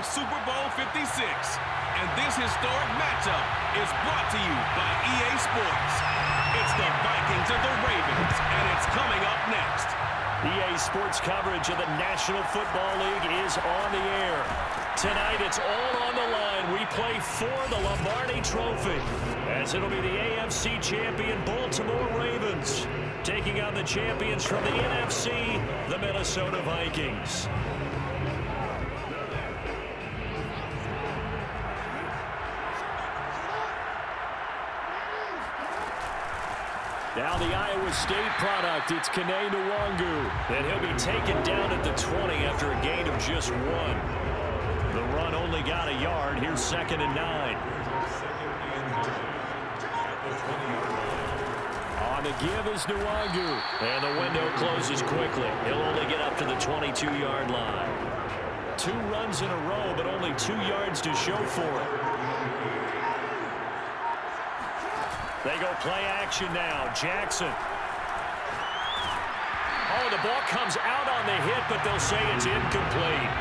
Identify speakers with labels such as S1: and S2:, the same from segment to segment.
S1: Super Bowl 56. And this historic matchup is brought to you by EA Sports. It's the Vikings and the Ravens, and it's coming up next.
S2: EA Sports coverage of the National Football League is on the air. Tonight, it's all on the line. We play for the Lombardi Trophy, as it'll be the AFC champion Baltimore Ravens taking on the champions from the NFC, the Minnesota Vikings. Now the Iowa State product, it's Kene Nwangu. And he'll be taken down at the 20 after a gain of just 1. The run only got a yard. Here's 2nd and 9. On the give is Nwangu. And the window closes quickly. He'll only get up to the 22-yard line. 2 runs in a row, but only 2 yards to show for it. They go play action now. Jackson. Oh, the ball comes out on the hit, but they'll say it's incomplete.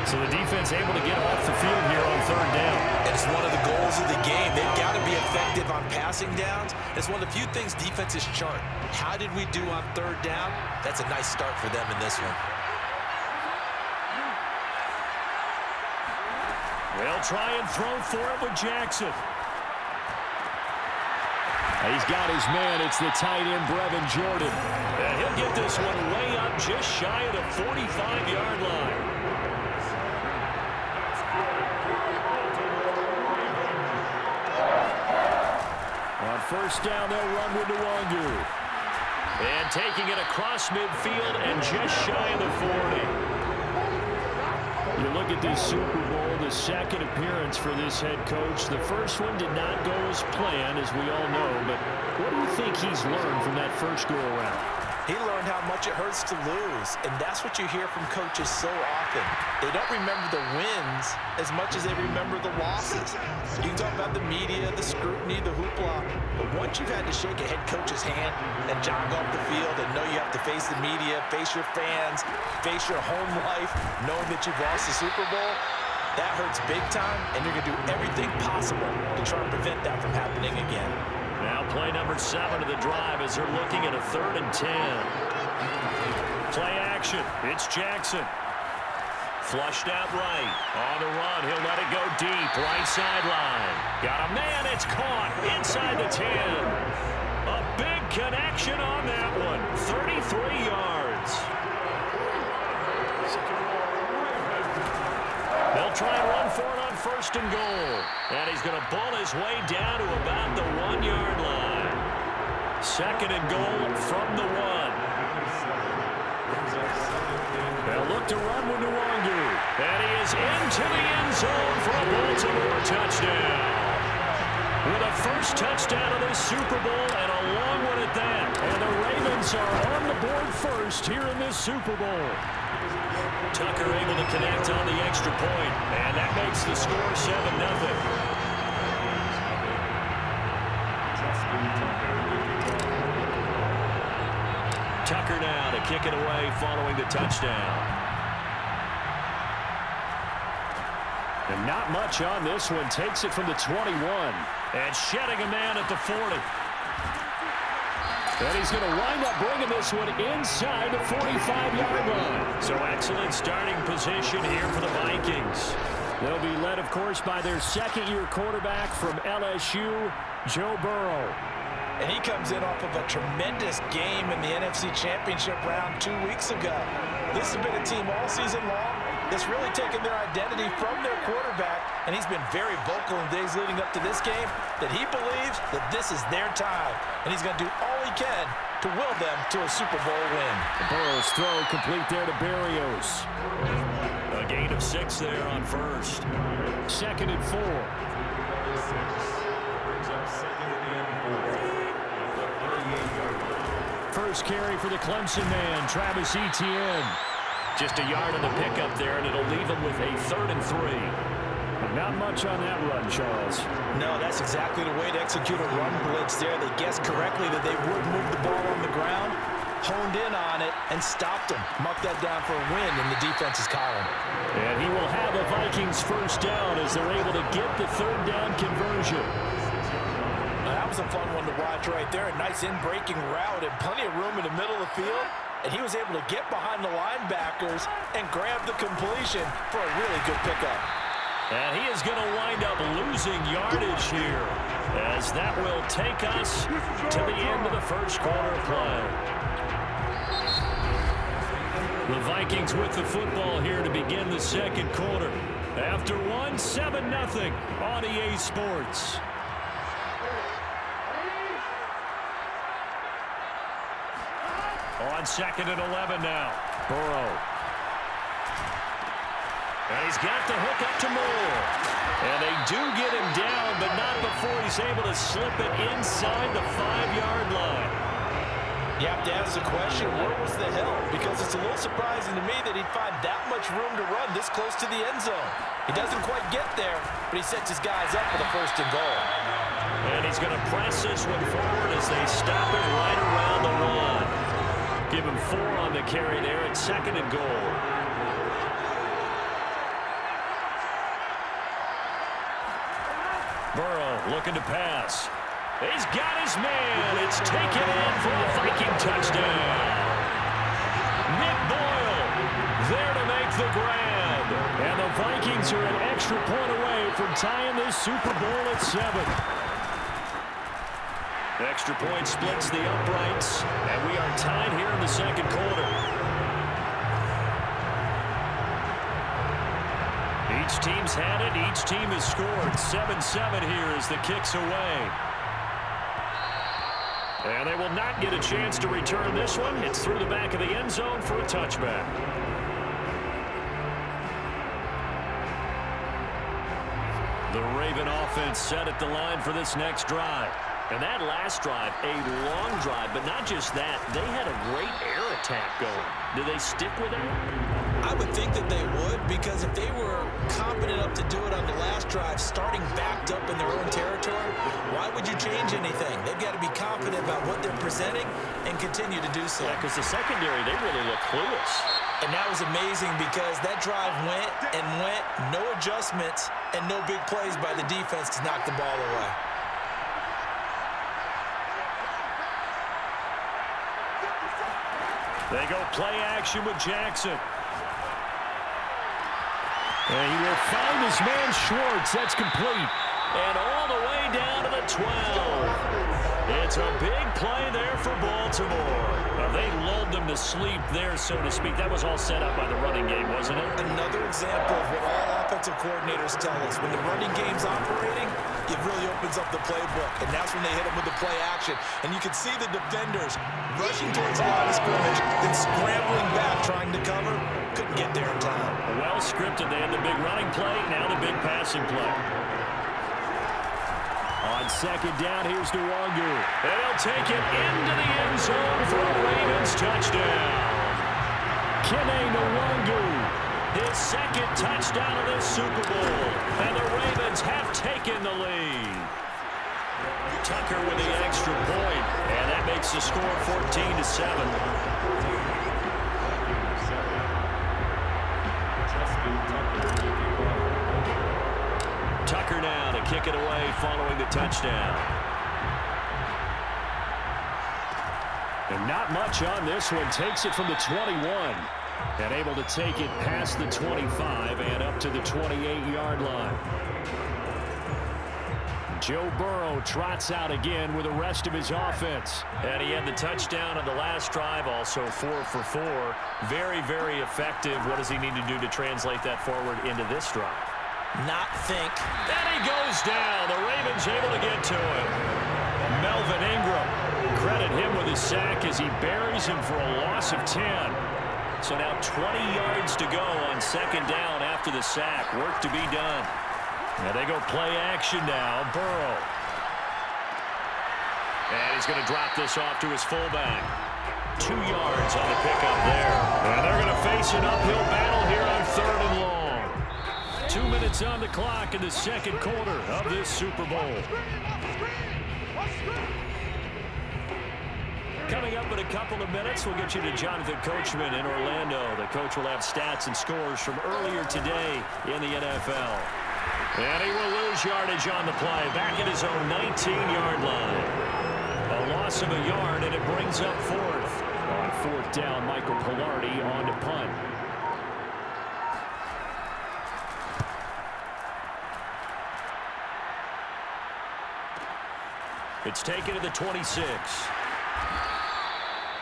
S2: So the defense able to get off the field here on 3rd down.
S3: It's one of the goals of the game. They've got to be effective on passing downs. It's one of the few things defenses chart. How did we do on 3rd down? That's a nice start for them in this one.
S2: They'll try and throw for it with Jackson. He's got his man. It's the tight end, Brevin Jordan. And he'll get this one way up just shy of the 45-yard line. On 1st down, they'll run with Nwangu. And taking it across midfield and just shy of the 40. You look at this Super Bowl, the 2nd appearance for this head coach. The first one did not go as planned, as we all know, but what do you think he's learned from that first go-around?
S3: He learned how much it hurts to lose, and that's what you hear from coaches so often. They don't remember the wins as much as they remember the losses. You can talk about the media, the scrutiny, the hoopla, but once you've had to shake a head coach's hand and jog off the field and know you have to face the media, face your fans, face your home life, knowing that you've lost the Super Bowl, that hurts big time, and you're going to do everything possible to try and prevent that from happening again.
S2: Now play number 7 of the drive as they're looking at a 3rd and 10. Play action. It's Jackson. Flushed out right. On the run. He'll let it go deep. Right sideline. Got a man. It's caught inside the 10. A big connection on that one. 33 yards. They'll try and run for it on 1st and goal. And he's going to bull his way down to about the 1-yard line. 2nd and goal from the 1. They'll look to run with Nwangu. And he is into the end zone for a Baltimore touchdown. With a first touchdown of this Super Bowl and a long one at that. And the Ravens are on the board first here in this Super Bowl. Tucker able to connect on the extra point, and that makes the score 7-0. Tucker now to kick it away following the touchdown. And not much on this one. Takes it from the 21 and shedding a man at the 40. And he's going to wind up bringing this one inside the 45-yard line. So excellent starting position here for the Vikings. They'll be led, of course, by their 2nd-year quarterback from LSU, Joe Burrow.
S3: And he comes in off of a tremendous game in the NFC Championship round 2 weeks ago. This has been a team all season long that's really taken their identity from their quarterback, and he's been very vocal in days leading up to this game that he believes that this is their time, and he's going to do all he can to will them to a Super Bowl win.
S2: Burrow's throw complete there to Berrios. A gain of 6 there on 1st. 2nd and 4. First carry for the Clemson man, Travis Etienne. Just a yard on the pickup there, and it'll leave him with a 3rd and 3. Not much on that run, Charles.
S3: No, that's exactly the way to execute a run blitz there. They guessed correctly that they would move the ball on the ground, honed in on it, and stopped them. Mark that down for a win in the defense's column.
S2: And he will have a Vikings first down as they're able to get the third down conversion.
S3: That was a fun one to watch right there. A nice in-breaking route and plenty of room in the middle of the field. And he was able to get behind the linebackers and grab the completion for a really good pickup.
S2: And he is going to wind up losing yardage here, as that will take us to the end of the first quarter play. The Vikings with the football here to begin the second quarter. After one, 7-0 on EA Sports. On 2nd and 11 now. Burrow. And he's got the hook up to Moore. And they do get him down, but not before he's able to slip it inside the 5-yard line.
S3: You have to ask the question, where was the help? Because it's a little surprising to me that he'd find that much room to run this close to the end zone. He doesn't quite get there, but he sets his guys up for the 1st and goal.
S2: And he's going to press this one forward as they stop it right around the 1. Give him 4 on the carry there at 2nd and goal. Burrow looking to pass. He's got his man. It's taken in for a Viking touchdown. Nick Boyle there to make the grab. And the Vikings are an extra point away from tying this Super Bowl at 7. Extra point splits the uprights, and we are tied here in the second quarter. Each team's had it. Each team has scored. 7-7 here as the kick's away. And they will not get a chance to return this one. It's through the back of the end zone for a touchback. The Raven offense set at the line for this next drive. And that last drive, a long drive, but not just that. They had a great air attack going. Do they stick with that?
S3: I would think that they would, because if they were confident enough to do it on the last drive, starting backed up in their own territory, why would you change anything? They've got to be confident about what they're presenting and continue to do so.
S2: Yeah, because the secondary, they really look clueless.
S3: And that was amazing because that drive went and went, no adjustments, and no big plays by the defense to knock the ball away.
S2: They go play action with Jackson. And he will find his man Schwartz. That's complete. And all the way down to the 12. It's a big play there for Baltimore. They lulled them to sleep there, so to speak. That was all set up by the running game, wasn't it?
S3: Another example of what all offensive coordinators tell us. When the running game's operating, it really opens up the playbook. And that's when they hit them with the play action. And you can see the defenders rushing towards the line of scrimmage, then scrambling back, trying to cover. Couldn't get there in time.
S2: Well scripted. They had the big running play, now the big passing play. On 2nd down, here's Nwangu. And he'll take it into the end zone for a Ravens touchdown. Kene Nwangu, his 2nd touchdown of this Super Bowl. And the Ravens have taken the lead. Tucker with the extra point, and that makes the score 14-7. Tucker now to kick it away following the touchdown. And not much on this one. Takes it from the 21. And able to take it past the 25 and up to the 28-yard line. Joe Burrow trots out again with the rest of his offense. And he had the touchdown on the last drive, also 4 for 4. Very, very effective. What does he need to do to translate that forward into this drive?
S3: Not think.
S2: And he goes down. The Ravens able to get to him. Melvin Ingram, credit him with his sack as he buries him for a loss of 10. So now 20 yards to go on 2nd down after the sack. Work to be done. And they go play action now. Burrow. And he's going to drop this off to his fullback. 2 yards on the pickup there. And they're going to face an uphill battle here on 3rd and long. 2 minutes on the clock in the second quarter of this Super Bowl. Coming up in a couple of minutes, we'll get you to Jonathan Coachman in Orlando. The coach will have stats and scores from earlier today in the NFL. And he will lose yardage on the play, back at his own 19-yard line. A loss of a yard, and it brings up fourth. On fourth down, Michael Pilardi on to punt. It's taken to the 26.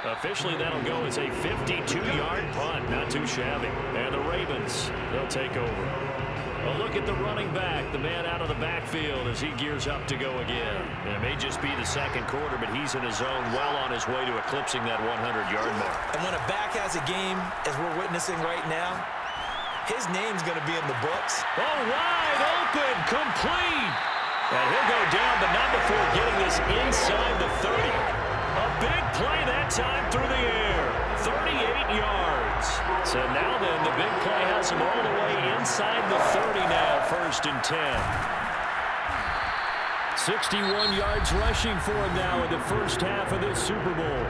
S2: Officially, that'll go as a 52-yard punt. Not too shabby. And the Ravens, they'll take over. A look at the running back, the man out of the backfield as he gears up to go again. And it may just be the second quarter, but he's in his zone, well on his way to eclipsing that 100-yard mark.
S3: And when a back has a game, as we're witnessing right now, his name's going to be in the books.
S2: Oh, wide open, complete. And he'll go down, but not before getting this inside the 30. A big play that time through the air. 38 yards. So now then, the big play has him all the way inside the 30 now, 1st and 10. 61 yards rushing for him now in the first half of this Super Bowl.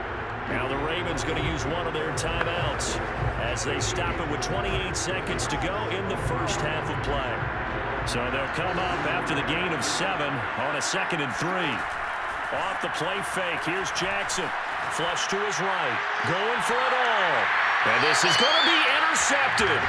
S2: Now the Ravens going to use one of their timeouts as they stop it with 28 seconds to go in the first half of play. So they'll come up after the gain of 7 on a 2nd and 3. Off the play fake. Here's Jackson. Flush to his right. Going for it all. And this is going to be intercepted.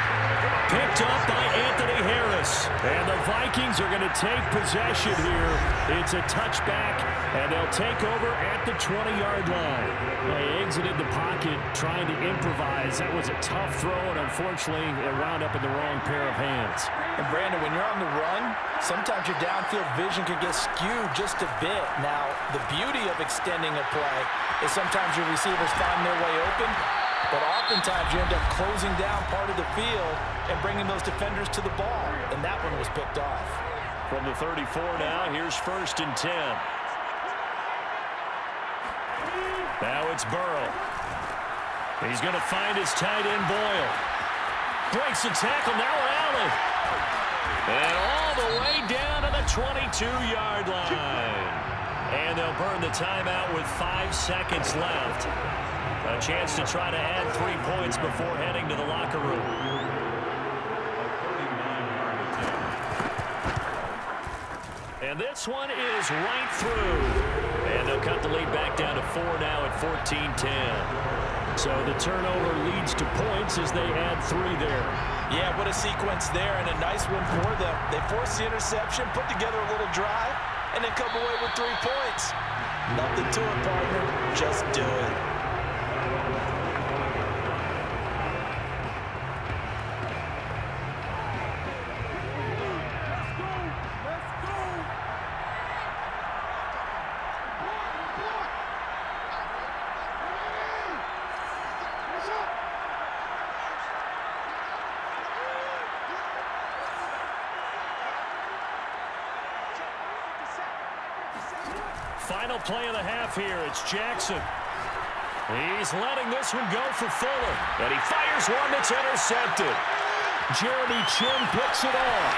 S2: Picked up by Anthony Harris. And the Vikings are going to take possession here. It's a touchback, and they'll take over at the 20-yard line. They exited the pocket trying to improvise. That was a tough throw, and unfortunately, it wound up in the wrong pair of hands.
S3: And Brandon, when you're on the run, sometimes your downfield vision can get skewed just a bit. Now, the beauty of extending a play is sometimes your receivers find their way open, but oftentimes you end up closing down part of the field and bringing those defenders to the ball, and that one was picked off.
S2: From the 34 now, here's 1st and 10. Now it's Burrow. He's going to find his tight end, Boyle. Breaks the tackle, now Allen. And all the way down to the 22-yard line. And they'll burn the timeout with 5 seconds left. A chance to try to add 3 points before heading to the locker room. And this one is right through. And they'll cut the lead back down to 4 now at 14-10. So the turnover leads to points as they add 3 there.
S3: Yeah, what a sequence there, and a nice one for them. They force the interception, put together a little drive, and then come away with 3 points. Nothing to it, partner. Just do it.
S2: Final play of the half here. It's Jackson. He's letting this one go for Fuller. And he fires one that's intercepted. Jeremy Chin picks it off.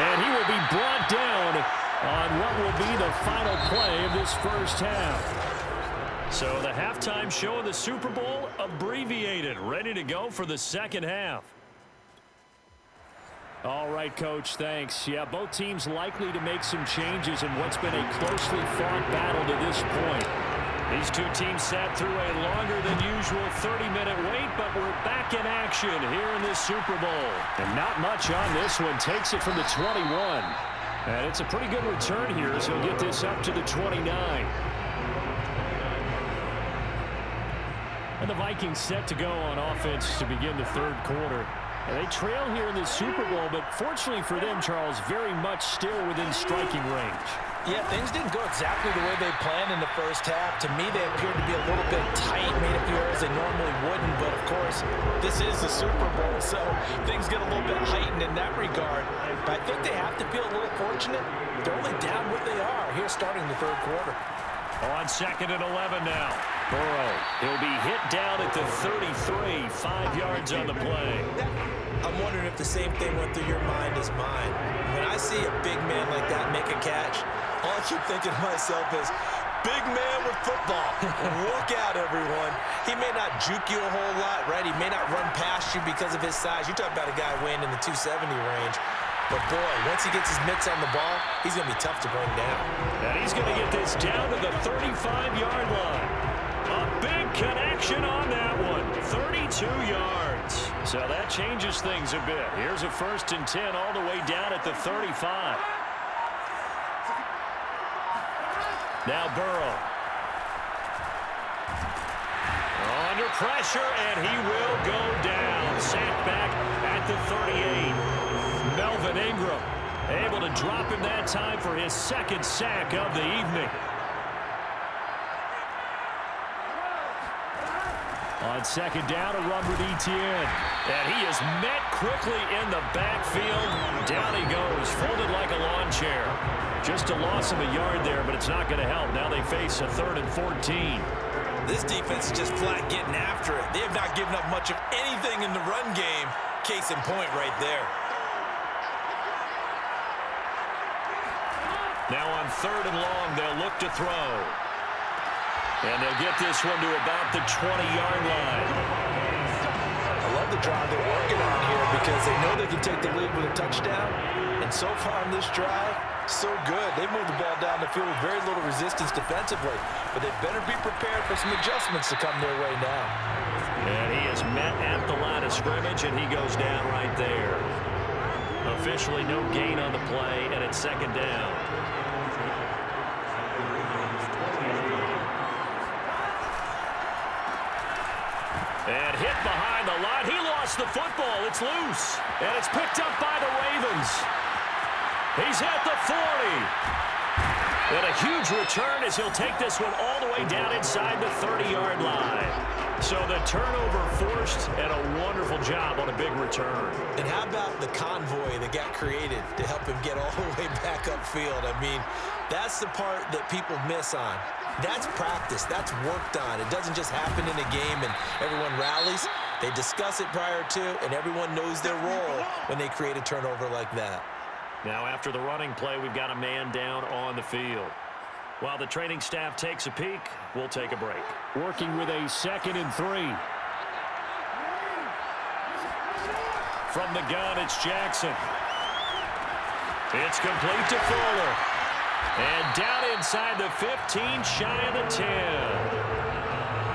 S2: And he will be brought down on what will be the final play of this first half. So the halftime show of the Super Bowl abbreviated, ready to go for the second half. All right, Coach, thanks. Yeah, both teams likely to make some changes in what's been a closely fought battle to this point. These two teams sat through a longer than usual 30-minute wait, but we're back in action here in this Super Bowl. And not much on this one. Takes it from the 21. And it's a pretty good return here as he'll get this up to the 29. And the Vikings set to go on offense to begin the third quarter. And they trail here in the Super Bowl, but fortunately for them, Charles, very much still within striking range.
S3: Yeah, things didn't go exactly the way they planned in the first half. To me, they appeared to be a little bit tight, made a few errors they normally wouldn't. But, of course, this is the Super Bowl, so things get a little bit heightened in that regard. But I think they have to feel a little fortunate. They're only down what they are here starting the third quarter.
S2: On 2nd and 11 now. Burrow, he'll be hit down at the 33, 5 yards on the play.
S3: I'm wondering if the same thing went through your mind as mine. When I see a big man like that make a catch, all I keep thinking to myself is, big man with football. Look out, everyone. He may not juke you a whole lot, right? He may not run past you because of his size. You talk about a guy weighing in the 270 range. But, boy, once he gets his mitts on the ball, he's going to be tough to bring down.
S2: And he's going to get this down to the 35-yard line. A big connection on that one. 32 yards. So that changes things a bit. Here's a 1st and 10 all the way down at the 35. Now Burrow. Under pressure, and he will go down. Sacked back at the 38. Melvin Ingram able to drop him that time for his 2nd sack of the evening. On 2nd down, a run with Etienne. And he is met quickly in the backfield. Down he goes, folded like a lawn chair. Just a loss of a yard there, but it's not going to help. Now they face a 3rd and 14.
S3: This defense is just flat getting after it. They have not given up much of anything in the run game. Case in point right there.
S2: Now on 3rd and long, they'll look to throw. And they'll get this one to about the 20-yard line.
S3: I love the drive they're working on here because they know they can take the lead with a touchdown. And so far in this drive, so good. They moved the ball down the field with very little resistance defensively. But they better be prepared for some adjustments to come their way now.
S2: And he is met at the line of scrimmage, and he goes down right there. Officially no gain on the play, and it's 2nd down. And hit behind the line. He lost the football. It's loose. And it's picked up by the Ravens. He's at the 40. And a huge return as he'll take this one all the way down inside the 30-yard line. So the turnover forced, and a wonderful job on a big return.
S3: And how about the convoy that got created to help him get all the way back upfield? I mean, that's the part that people miss on. That's practice. That's worked on. It doesn't just happen in a game and everyone rallies. They discuss it prior to, and everyone knows their role when they create a turnover like that.
S2: Now after the running play, we've got a man down on the field. While the training staff takes a peek, we'll take a break. Working with a 2nd and 3. From the gun, it's Jackson. It's complete to Fuller. And down inside the 15, shy of the 10.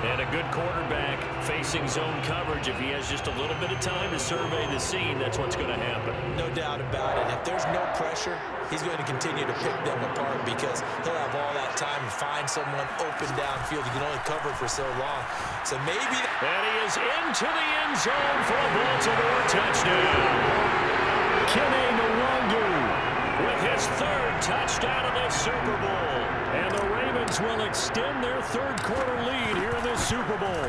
S2: And a good quarterback facing zone coverage. If he has just a little bit of time to survey the scene, that's what's going to happen.
S3: No doubt about it. If there's no pressure, he's going to continue to pick them apart because he'll have all that time to find someone open downfield. He can only cover for so long. So maybe...
S2: And he is into the end zone for a Baltimore touchdown. Kene Nwangu with his 3rd touchdown of the Super Bowl. And the Ravens will extend their 3rd quarter lead here in the Super Bowl.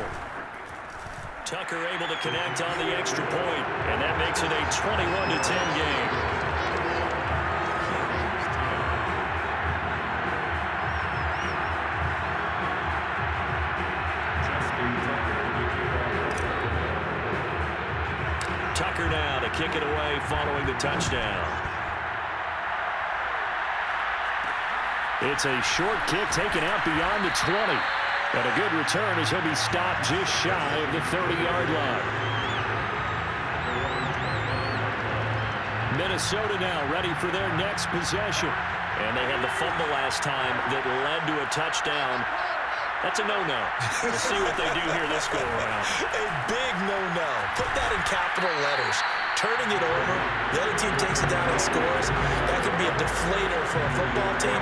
S2: Tucker able to connect on the extra point, and that makes it a 21-10 game. Tucker now to kick it away following the touchdown. It's a short kick taken out beyond the 20. And a good return as he'll be stopped just shy of the 30-yard line. Minnesota now ready for their next possession. And they had the fumble last time that led to a touchdown. That's a no-no. We'll see what they do here this go-around.
S3: A big no-no. Put that in capital letters. Turning it over, the other team takes it down and scores. That can be a deflator for a football team.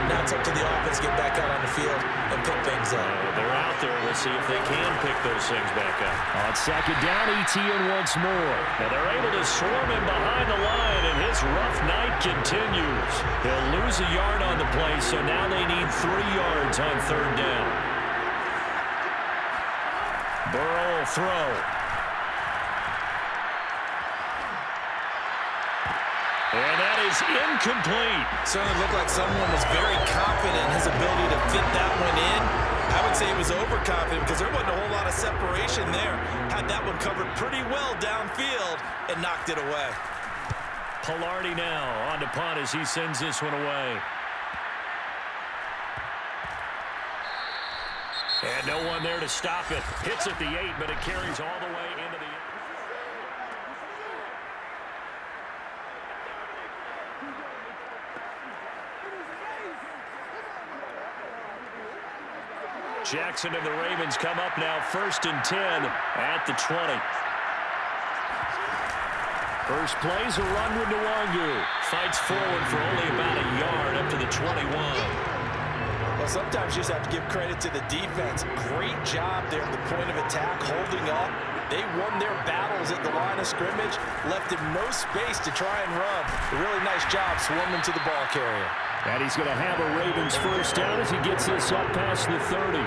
S3: Now it's up to the offense to get back out on the field and pick things up.
S2: They're out there. We'll see if they can pick those things back up. On 2nd down, Etienne once more. And they're able to swarm him behind the line, and his rough night continues. He'll lose a yard on the play, so now they need 3 yards on 3rd down. Burrow will throw. And that is incomplete.
S3: Certainly looked like someone was very confident in his ability to fit that one in. I would say he was overconfident because there wasn't a whole lot of separation there. Had that one covered pretty well downfield and knocked it away.
S2: Pilardi now on to punt as he sends this one away. And no one there to stop it. Hits at the 8, but it carries all the way into the... Jackson and the Ravens come up now 1st and 10 at the 20. First play's a run with Nwangu. Fights forward for only about a yard up to the 21.
S3: Well, sometimes you just have to give credit to the defense. Great job there at the point of attack, holding up. They won their battles at the line of scrimmage, left him no space to try and run. A really nice job swarming to the ball carrier.
S2: And he's going to have a Ravens first down as he gets this up past the 30.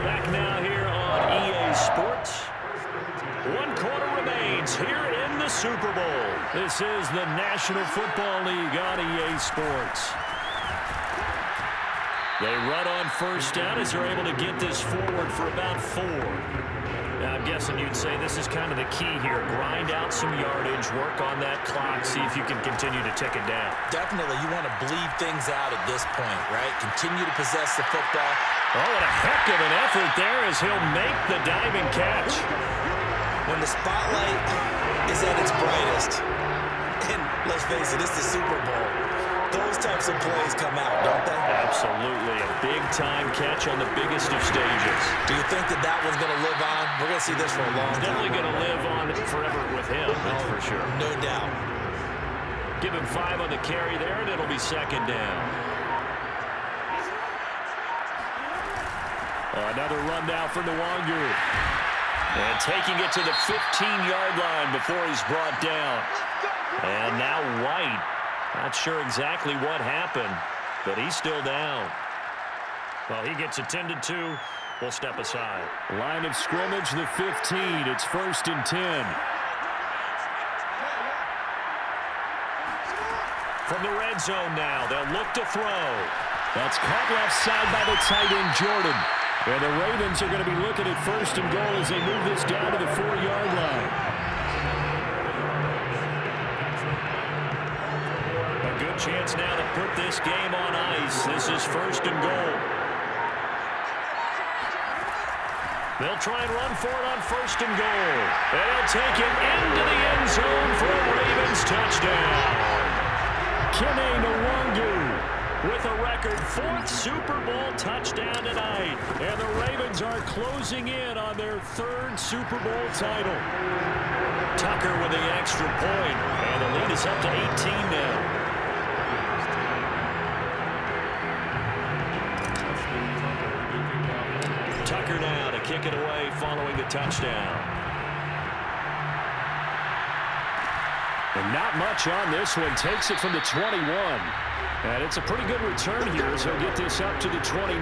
S2: Back now here on EA Sports. 1 quarter remains here in the Super Bowl. This is the National Football League on EA Sports. They run on first down as they're able to get this forward for about 4. Now, I'm guessing you'd say this is kind of the key here. Grind out some yardage, work on that clock, see if you can continue to tick it down.
S3: Definitely, you want to bleed things out at this point, right? Continue to possess the football.
S2: Oh, and a heck of an effort there as he'll make the diving catch.
S3: When the spotlight is at its brightest, and let's face it, it's the Super Bowl, those types of plays come out, don't they?
S2: Absolutely. A big-time catch on the biggest of stages.
S3: Do you think that that one's going to live on? We're going to see this for a long time.
S2: Definitely going to live on forever with him, that's for sure.
S3: No doubt.
S2: Give him 5 on the carry there, and it'll be 2nd down. Another run now for Nwangu. And taking it to the 15-yard line before he's brought down. And now White. Not sure exactly what happened, but he's still down. Well, he gets attended to. We'll step aside. Line of scrimmage, the 15. It's 1st and 10. From the red zone now, they'll look to throw. That's caught left side by the tight end, Jordan. And the Ravens are going to be looking at 1st and goal as they move this down to the 4-yard line. Good chance now to put this game on ice. This is 1st and goal. They'll try and run for it on 1st and goal. And he'll take it into the end zone for a Ravens touchdown. Kene Nwangu with a record 4th Super Bowl touchdown tonight. And the Ravens are closing in on their 3rd Super Bowl title. Tucker with the extra point. And the lead is up to 18 now. Tucker now to kick it away following the touchdown. And not much on this one. Takes it from the 21. And it's a pretty good return here as he'll get this up to the 29.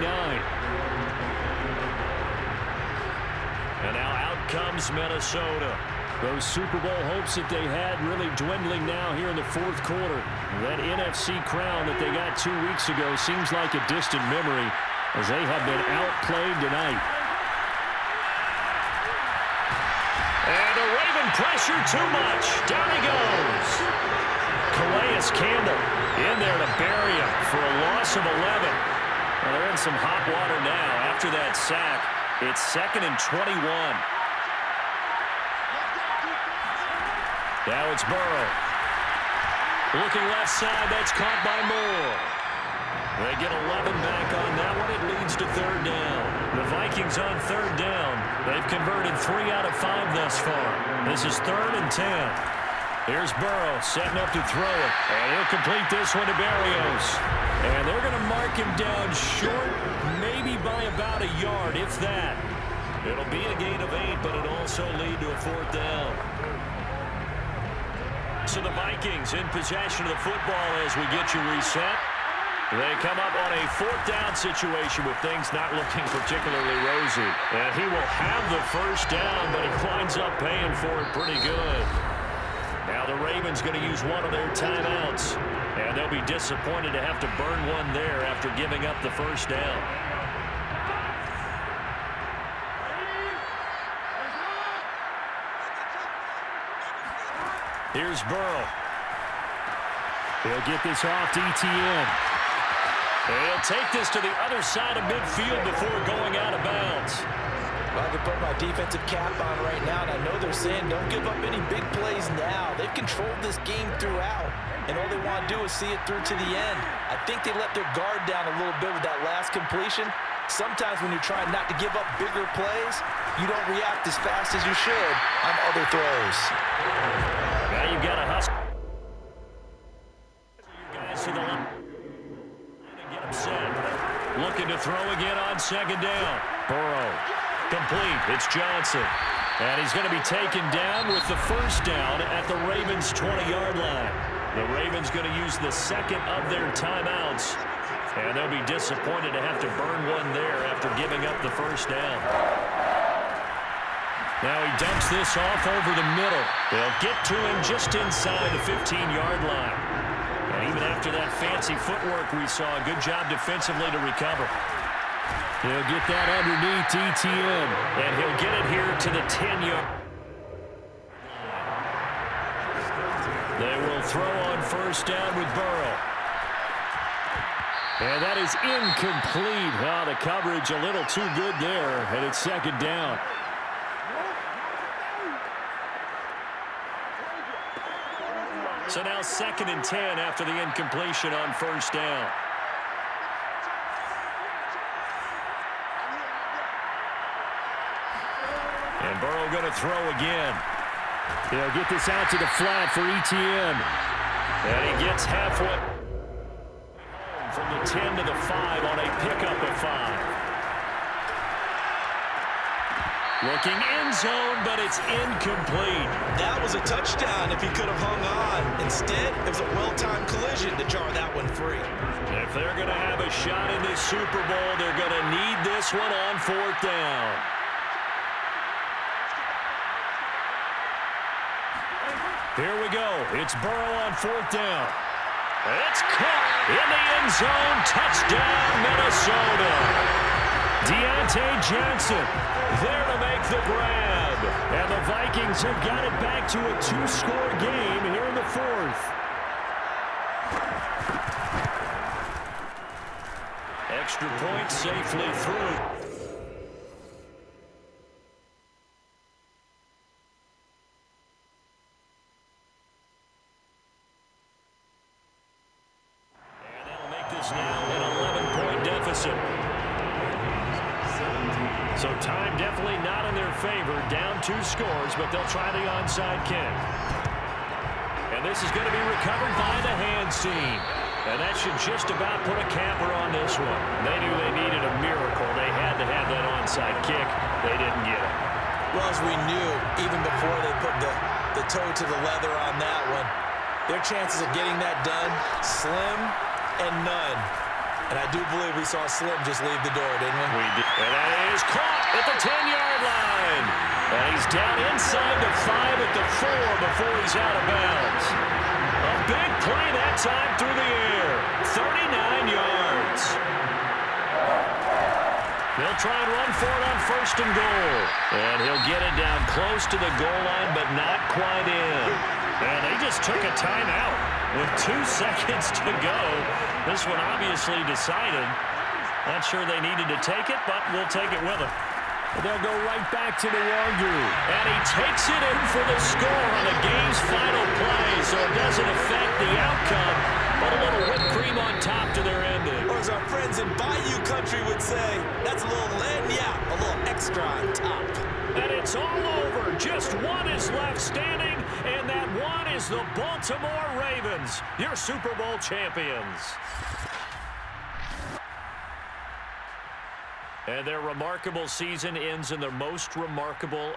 S2: And now out comes Minnesota. Those Super Bowl hopes that they had really dwindling now here in the 4th quarter. That NFC crown that they got 2 weeks ago seems like a distant memory, as they have been outplayed tonight. And the Raven pressure too much. Down he goes. Calais Campbell in there to bury him for a loss of 11. Well, they're in some hot water now after that sack. It's 2nd and 21. Now it's Burrow. Looking left side, that's caught by Moore. They get 11 back on that one. It leads to 3rd down. The Vikings on 3rd down. They've converted 3 out of 5 thus far. This is 3rd and 10. Here's Burrow setting up to throw it. And he'll complete this one to Berrios. And they're going to mark him down short, maybe by about a yard, if that. It'll be a gain of 8, but it'll also lead to a 4th down. So the Vikings in possession of the football as we get you reset. They come up on a 4th down situation with things not looking particularly rosy. And he will have the 1st down, but he winds up paying for it pretty good. Now the Ravens going to use one of their timeouts. And they'll be disappointed to have to burn one there after giving up the 1st down. Here's Burrow. He'll get this off to ETN. He'll take this to the other side of midfield before going out of bounds.
S3: Well, I can put my defensive cap on right now, and I know they're saying don't give up any big plays now. They've controlled this game throughout, and all they want to do is see it through to the end. I think they let their guard down a little bit with that last completion. Sometimes when you're trying not to give up bigger plays, you don't react as fast as you should on other throws.
S2: Now you've got a hustle. Guys to the line. Get upset. Looking to throw again on second down. Burrow. Complete. It's Johnson. And he's going to be taken down with the first down at the Ravens' 20-yard line. The Ravens going to use the second of their timeouts. And they'll be disappointed to have to burn one there after giving up the first down. Now he dumps this off over the middle. They'll get to him just inside the 15-yard line. And even after that fancy footwork we saw, a good job defensively to recover. He'll get that underneath ETN. And he'll get it here to the 10-yard. They will throw on first down with Burrow. And that is incomplete. Wow, the coverage a little too good there, and it's second down. So now 2nd and 10 after the incompletion on first down. And Burrow going to throw again. He'll get this out to the flat for ETN. And he gets halfway. From the 10 to the 5 on a pickup of 5. Looking end zone, but it's incomplete.
S3: That was a touchdown if he could have hung on. Instead, it was a well-timed collision to jar that one free.
S2: If they're going to have a shot in this Super Bowl, they're going to need this one on 4th down. Here we go. It's Burrow on 4th down. It's caught in the end zone. Touchdown, Minnesota. Deontay Johnson there to make the grab. And the Vikings have got it back to a 2-score game here in the 4th. Extra point safely through. Now an 11-point deficit. So time definitely not in their favor. Down 2 scores, but they'll try the onside kick. And this is going to be recovered by the hands team. And that should just about put a capper on this one. They knew they needed a miracle. They had to have that onside kick. They didn't get it.
S3: Well, as we knew, even before they put the toe to the leather on that one, their chances of getting that done, slim and none. And I do believe we saw Slim just leave the door, didn't we?
S2: We did. And that is caught at the 10-yard line. And he's down inside the 5 at the 4 before he's out of bounds. A big play that time through the air. 39 yards. They'll try and run for it on 1st and goal. And he'll get it down close to the goal line, but not quite in. And they just took a timeout with 2 seconds to go. This one obviously decided. Not sure they needed to take it, but we'll take it with them. They'll go right back to the Wagyu. And he takes it in for the score on the game's final play, so it doesn't affect the outcome, but a little whipped cream on top to their ending.
S3: Or as our friends in Bayou Country would say, that's a little lagniappe, a little extra on top.
S2: And it's all over. Just one is left standing, and that one is the Baltimore Ravens, your Super Bowl champions. And their remarkable season ends in the most remarkable